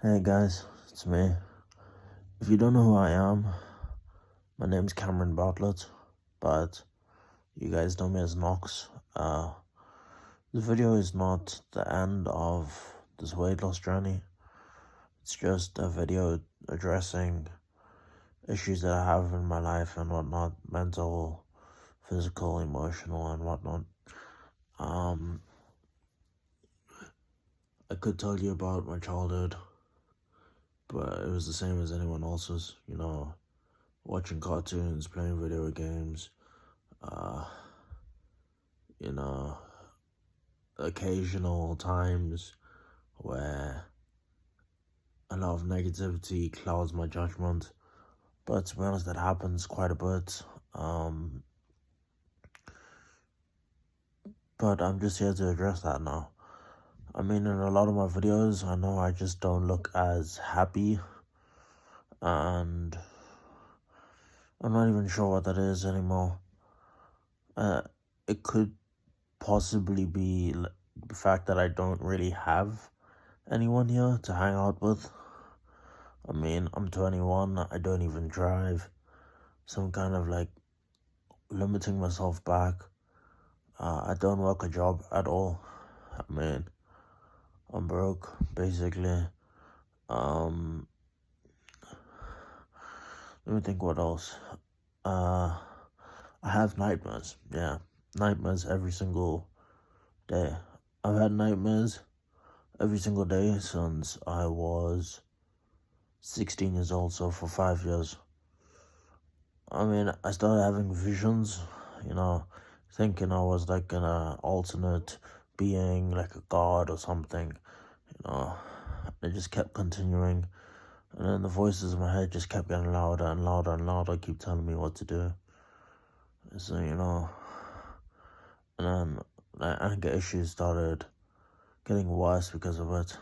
Hey guys, it's me. If you don't know who I am, my name's Cameron Bartlett, but you guys know me as Nox. This video is not the end of this weight loss journey. It's just a video addressing issues that I have in my life and whatnot, mental, physical, emotional, and whatnot. I could tell you about my childhood, but it was the same as anyone else's, watching cartoons, playing video games, uh, you know, occasional times where a lot of negativity clouds my judgment. But to be honest, that happens quite a bit. But I'm just here to address that now. I mean, in a lot of my videos, I know I just don't look as happy, and I'm not even sure what that is anymore. It could possibly be the fact that I don't really have anyone here to hang out with. I mean, I'm 21, I don't even drive, so I'm kind of like limiting myself back. I don't work a job at all. I mean, I'm broke, basically. Let me think what else. I have nightmares, yeah. Nightmares every single day. I've had nightmares every single day since I was 16 years old, so for 5 years. I mean, I started having visions, thinking I was like an alternate being, like a god or something, It just kept continuing, and then the voices in my head just kept getting louder and louder and louder, keep telling me what to do. So, and then like, anger issues started getting worse because of it.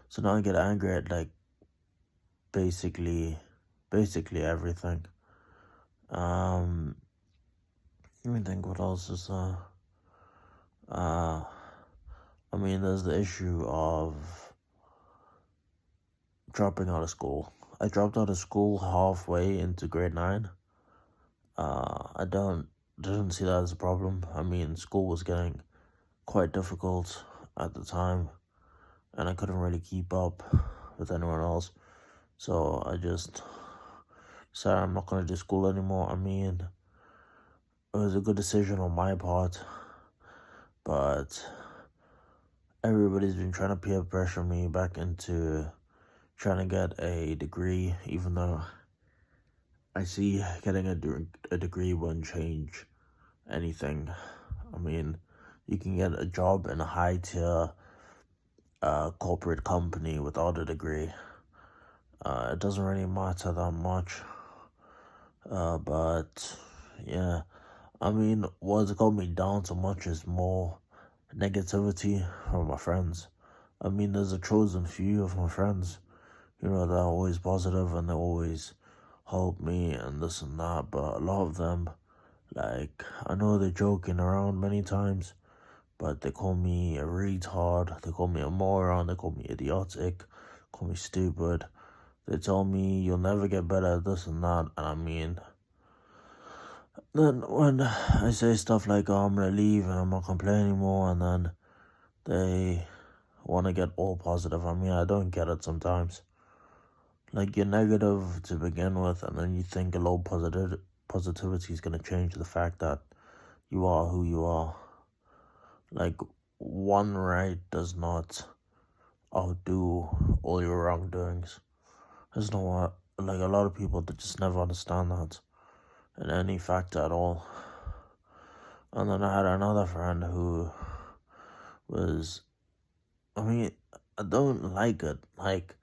So now I get angry at like basically everything. Let me think what else is I mean, there's the issue of dropping out of school. I dropped out of school halfway into grade 9. I didn't see that as a problem. I mean, school was getting quite difficult at the time, and I couldn't really keep up with anyone else. So I just said I'm not gonna do school anymore. I mean, it was a good decision on my part, but everybody's been trying to peer pressure me back into trying to get a degree, even though I see getting a degree won't change anything. I mean, you can get a job in a high-tier corporate company without a degree. It doesn't really matter that much. But, yeah. I mean, what's got me down so much is more negativity from my friends. I mean, there's a chosen few of my friends, they're always positive and they always help me and this and that, but a lot of them, like, I know they're joking around many times, but they call me a retard, they call me a moron, they call me idiotic, call me stupid. They tell me you'll never get better at this and that, and I mean, then when I say stuff like, oh, I'm gonna leave and I'm not gonna play anymore, and then they want to get all positive. I mean, I don't get it sometimes. Like, you're negative to begin with, and then you think a little positivity is gonna change the fact that you are who you are. Like, one right does not outdo all your wrongdoings. There's no, like, a lot of people that just never understand that in any factor at all. And then I had another friend who was, I mean, I don't like it. Like,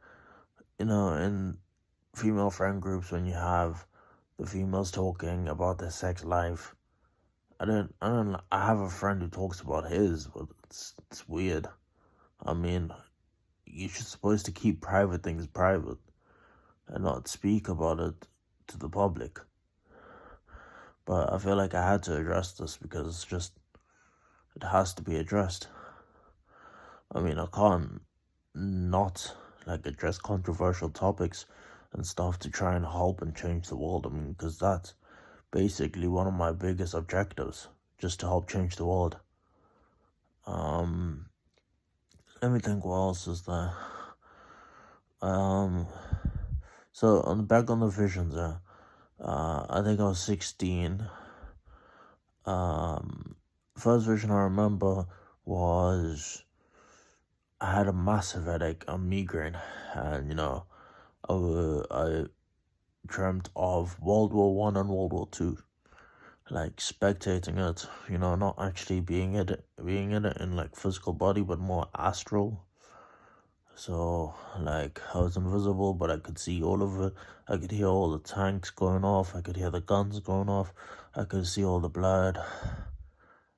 in female friend groups, when you have the females talking about their sex life, I have a friend who talks about his, but it's weird. I mean, you're supposed to keep private things private and not speak about it to the public. But I feel like I had to address this because it has to be addressed. I mean, I can't not like address controversial topics and stuff to try and help and change the world. I mean, because that's basically one of my biggest objectives, just to help change the world. Um, Let me think what else is there. Um, so back on the visions, I think I was 16. First vision I remember was I had a massive headache, a migraine, and I dreamt of World War One and World War Two, like spectating it. Not actually being in it in like physical body, but more astral. So like I was invisible, but I could see all of it. I could hear all the tanks going off. I could hear the guns going off. I could see all the blood.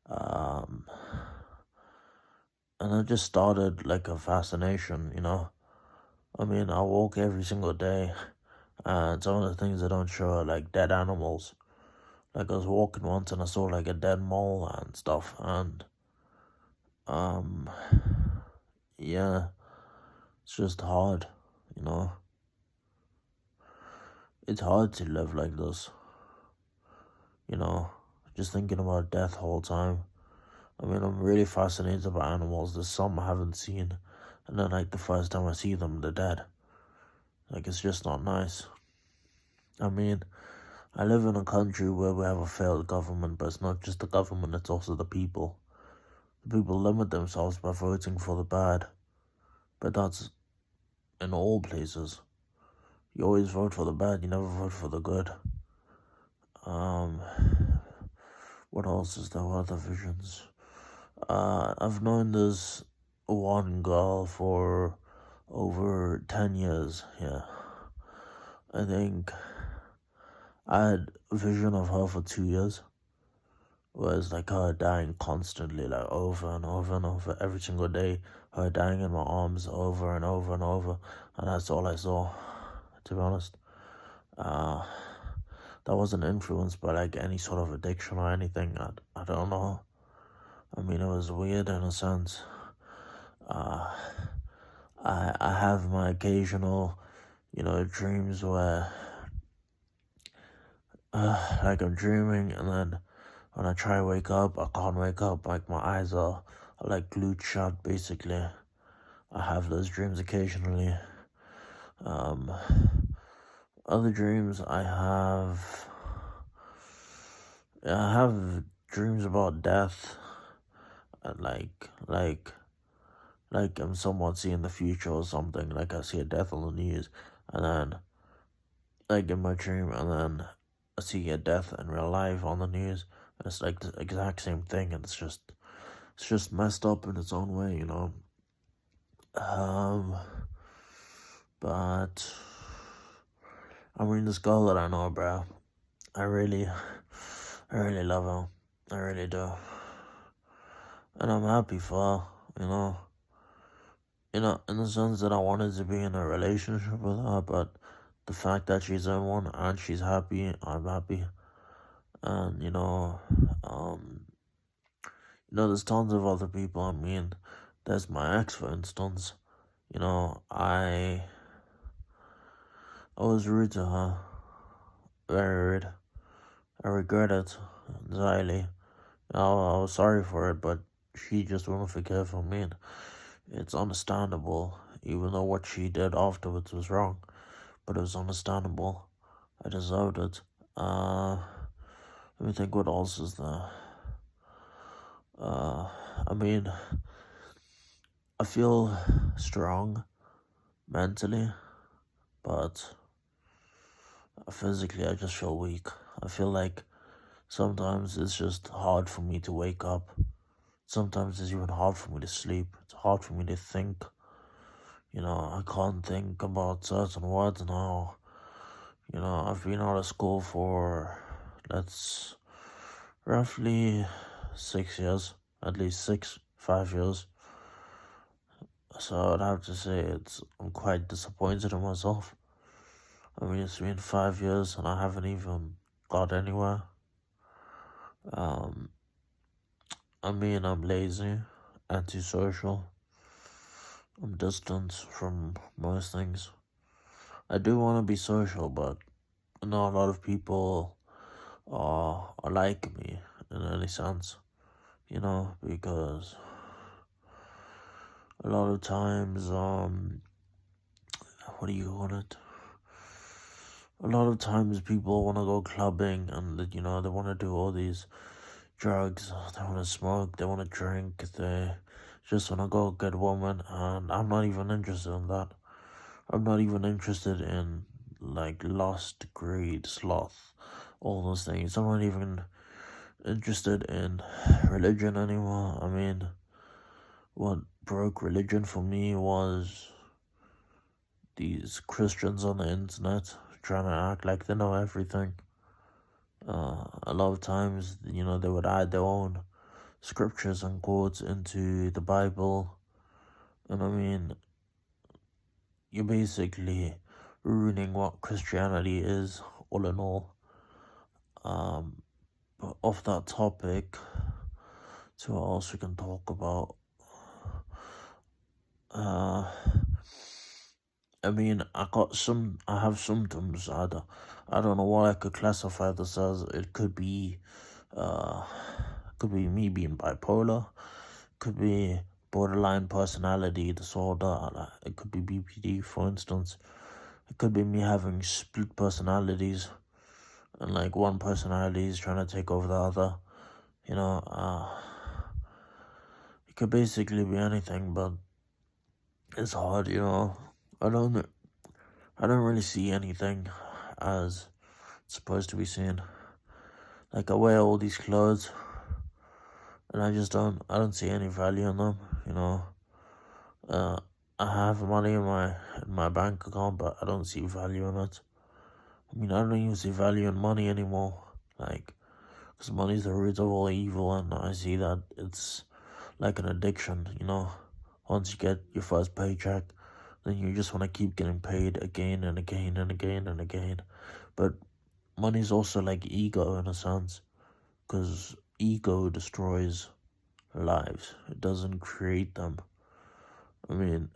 Um, and it just started like a fascination. I mean, I walk every single day, and some of the things they don't show are like dead animals. Like I was walking once and I saw like a dead mole and stuff, and um, yeah, it's just hard, you know. It's hard to live like this, you know, just thinking about death the whole time. I mean, I'm really fascinated by animals. There's some I haven't seen, and then like the first time I see them, they're dead. Like it's just not nice. I mean, I live in a country where we have a failed government, but it's not just the government, it's also the people. The people limit themselves by voting for the bad, but that's in all places. You always vote for the bad, you never vote for the good. What else is there? What other visions? I've known this one girl for over 10 years, yeah. I think I had a vision of her for 2 years, where it's like her dying constantly, like over and over and over, every single day, her dying in my arms over and over and over, and that's all I saw, to be honest. That wasn't influenced by like any sort of addiction or anything. I don't know. I mean, it was weird in a sense. I have my occasional, dreams where, like I'm dreaming, and then when I try to wake up, I can't wake up. Like my eyes are like glued shut. Basically, I have those dreams occasionally. Other dreams I have dreams about death, and like I'm somewhat seeing the future or something. Like I see a death on the news, and then like in my dream, and then I see a death in real life on the news, and it's like the exact same thing, and it's just messed up in its own way, But I mean, this girl that I know, bro, I really love her. I really do, and I'm happy for her, in the sense that I wanted to be in a relationship with her, but the fact that she's in one and she's happy, I'm happy. And there's tons of other people. I mean, there's my ex, for instance. I was rude to her, very rude. I regret it entirely. I was sorry for it, but she just wouldn't forgive me. It's understandable, even though what she did afterwards was wrong. But it was understandable. I deserved it. Let me think what else is there. I mean, I feel strong mentally, but physically I just feel weak. I feel like sometimes it's just hard for me to wake up. Sometimes it's even hard for me to sleep. It's hard for me to think. I can't think about certain words now. I've been out of school for, that's roughly 6 years, at least 5 years. So I'd have to say I'm quite disappointed in myself. I mean, it's been 5 years and I haven't even got anywhere. I mean, I'm lazy, antisocial. I'm distant from most things. I do want to be social, but not a lot of people are like me in any sense, because a lot of times, what do you call it? A lot of times people want to go clubbing and, they want to do all these drugs, they want to smoke, they want to drink, they just want to go get a woman, and I'm not even interested in that. I'm not even interested in, like, lust, greed, sloth, all those things. I'm not even interested in religion anymore. I mean, what broke religion for me was these Christians on the internet trying to act like they know everything. A lot of times, they would add their own scriptures and quotes into the Bible. And I mean, you're basically ruining what Christianity is, all in all. But off that topic, so what else we can talk about? I mean, I have symptoms. I don't know what I could classify this as. It could be me being bipolar. Could be borderline personality disorder. It could be BPD, for instance. It could be me having split personalities, and like one personality is trying to take over the other. It could basically be anything, but it's hard. I don't really see anything as it's supposed to be seen. Like, I wear all these clothes, and I don't see any value in them. I have money in my bank account, but I don't see value in it. I mean, I don't even see value in money anymore. Like, because money is the root of all evil, and I see that it's like an addiction. Once you get your first paycheck, then you just want to keep getting paid again and again and again and again. But money's also like ego in a sense, because ego destroys lives. It doesn't create them. I mean,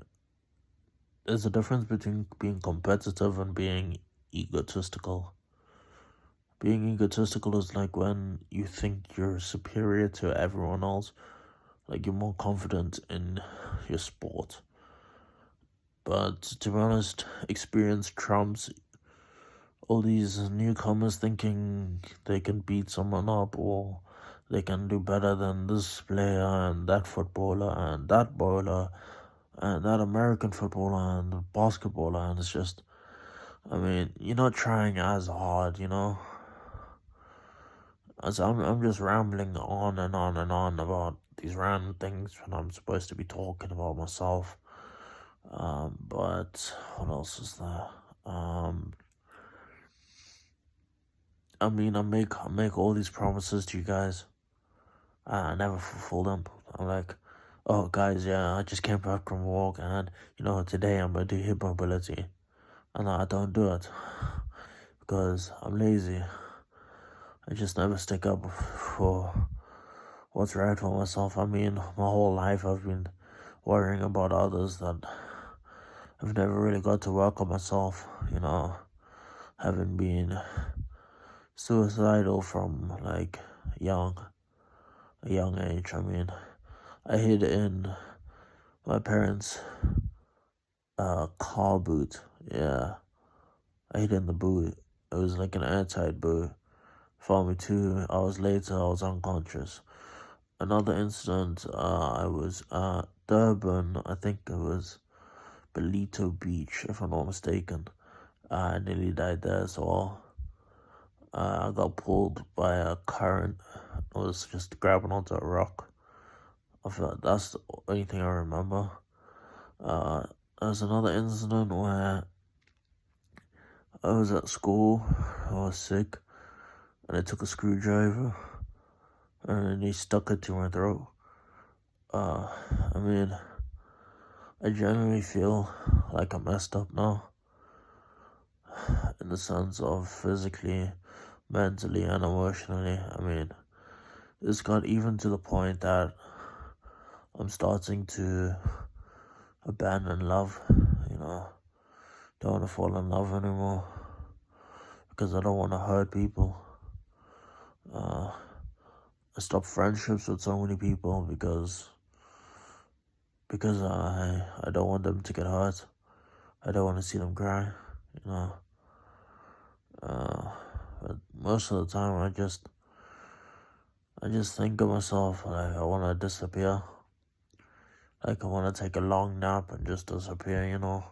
there's a difference between being competitive and being egotistical. Being egotistical is like when you think you're superior to everyone else, like you're more confident in your sport. But to be honest, experience trumps all these newcomers thinking they can beat someone up, or they can do better than this player and that footballer and that bowler and that American footballer and basketballer. And it's just, I mean, you're not trying as hard, as I'm just rambling on and on and on about these random things when I'm supposed to be talking about myself. But what else is there? I mean, I make all these promises to you guys. I never fulfill them. I'm like, oh guys, yeah, I just came back from work, and today I'm gonna do hip mobility, and I don't do it because I'm lazy. I just never stick up for what's right for myself. I mean, my whole life I've been worrying about others that I've never really got to work on myself. Having been suicidal from like a young age. I mean, I hid in my parents' car boot. Yeah, I hid in the boot. It was like an airtight boot. Found me 2 hours later, I was unconscious. Another incident, I was at Durban. I think it was Belito Beach, if I'm not mistaken. I nearly died there as well. I got pulled by a current. I was just grabbing onto a rock. I feel like that's the only thing I remember. There's another incident where I was at school, I was sick, and I took a screwdriver, and he stuck it to my throat. I mean, I genuinely feel like I'm messed up now, in the sense of physically, mentally, and emotionally. I mean, it's got even to the point that I'm starting to abandon love, you know. Don't want to fall in love anymore because I don't want to hurt people. I stopped friendships with so many people because I don't want them to get hurt. I don't want to see them cry, you know. But most of the time, I just think of myself like I want to disappear. Like I want to take a long nap and just disappear, you know.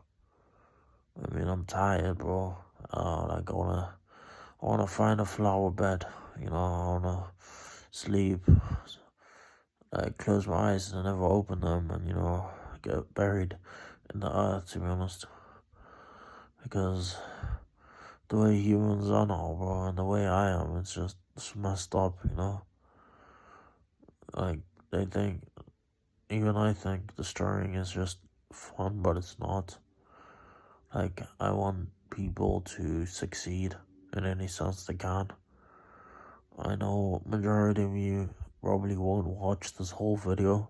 I mean, I'm tired, bro. Like I wanna find a flower bed, you know. I wanna sleep, like close my eyes and never open them, and you know, get buried in the earth. To be honest, because the way humans are now, bro, and the way I am, it's messed up, you know. Like they think, even I think destroying is just fun, but it's not. Like I want people to succeed in any sense they can. I know majority of you probably won't watch this whole video.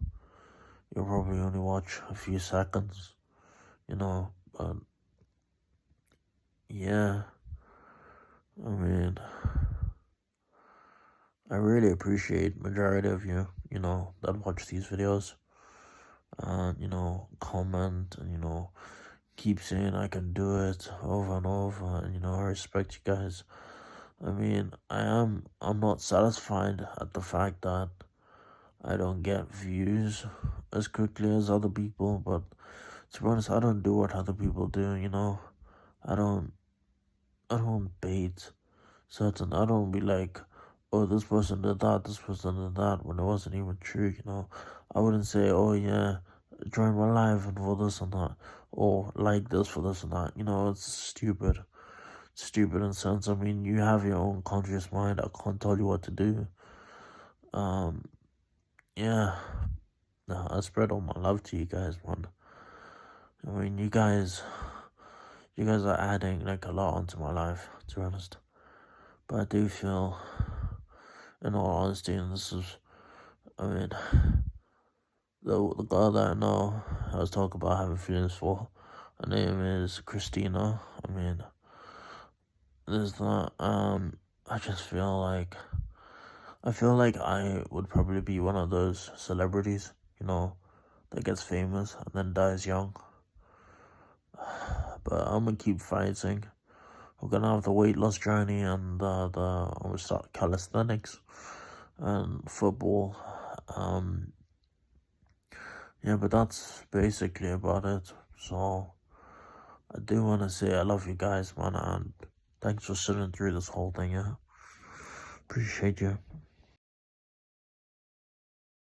You'll probably only watch a few seconds, you know, but yeah, I mean, I really appreciate majority of you, you know, that watch these videos and, you know, comment and, you know, keep saying I can do it over and over, and, you know, I respect you guys. I mean, I'm not satisfied at the fact that I don't get views as quickly as other people, but to be honest, I don't do what other people do, you know. I don't bait I don't be like, oh, this person did that, this person did that, when it wasn't even true, you know. I wouldn't say, oh yeah, join my live and for this and that, or like this for this and that, you know. It's stupid. Stupid in a sense. I mean, you have your own conscious mind. I can't tell you what to do. Yeah. No, I spread all my love to you guys, man. I mean, you guys are adding like a lot onto my life, to be honest. But I do feel, in all honesty, and this is, I mean, the girl that I know, I was talking about having feelings for, her name is Christina. I mean, there's that, I just feel like, I would probably be one of those celebrities, you know, that gets famous and then dies young. But I'm gonna keep fighting. We're gonna have the weight loss journey, and I'm gonna start calisthenics and football. Yeah, but that's basically about it. So I do want to say I love you guys, man, and thanks for sitting through this whole thing. Yeah, appreciate you.